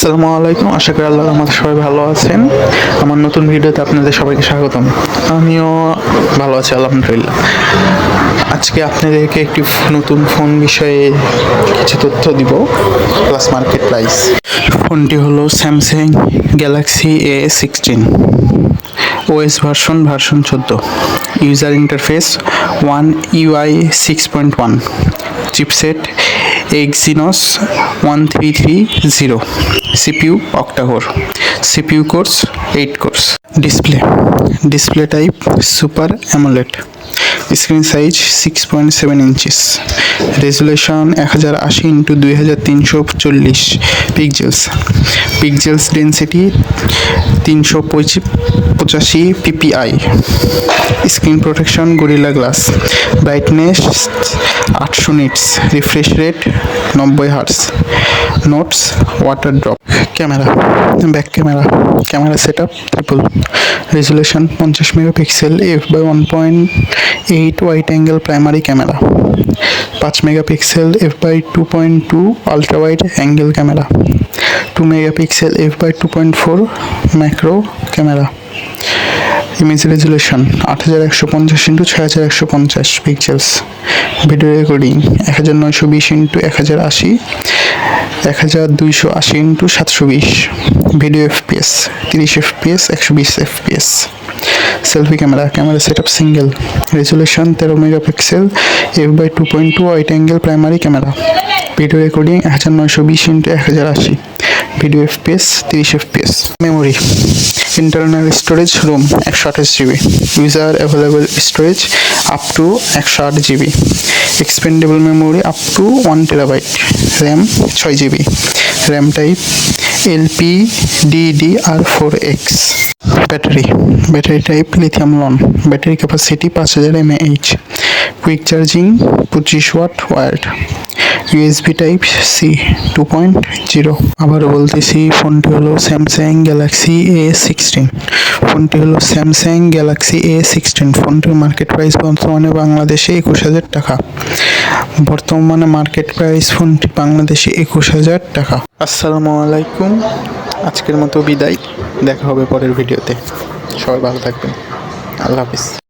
আসসালামু আলাইকুম। আশা করি আল্লাহর রহমতে সবাই ভালো আছেন। আমার নতুন ভিডিওতে আপনাদের সবাইকে স্বাগতম। আমিও ভালো আছি আলহামদুলিল্লাহ। আজকে আপনাদেরকে একটি নতুন ফোন বিষয়ে কিছু তথ্য দিব, প্লাস মার্কেট প্রাইস। ফোনটি হলো Samsung Galaxy A16, OS version 14, user interface One UI 6.1, chipset Exynos 1330, CPU octa-core, CPU cores 8 cores, display type Super AMOLED, screen size 6.7 inches, resolution 1080x2340 pixels density 385 ppi, screen protection Gorilla Glass, brightness 800 nits, refresh rate 90 Hz, notes water drop. Back camera setup triple, resolution 50 megapixel f/1.8 wide angle primary camera, 5 megapixel f/2.2 ultra wide angle camera, 2 megapixel f/2.4 macro camera, image resolution 8150x6150 pixels, video recording 1920x1080, 1280x720, video fps 30 fps 120 fps, selfie camera setup single, resolution 13 megapixel f/2.2 wide angle primary camera, video recording 1920x1080, video fps 30 fps. Memory, internal storage room 128 GB, user available storage up to 108 GB, expandable memory up to 1 TB, RAM 6 GB, RAM type LPDDR4X, battery type lithium ion, battery capacity 5000 mAh, quick charging 25 watt wired, USB type C 2.0. আবারও বলতেছি, ফোনটি হলো Samsung Galaxy A16, ফোনটির market price বর্তমানে বাংলাদেশে 21,000 টাকা। ফোনটি বাংলাদেশে 21,000 টাকা। আসসালামু আলাইকুম, আজকের মতো বিদায়, দেখা হবে পরের ভিডিওতে। সবাই ভালো থাকবেন, আল্লাহ হাফিজ।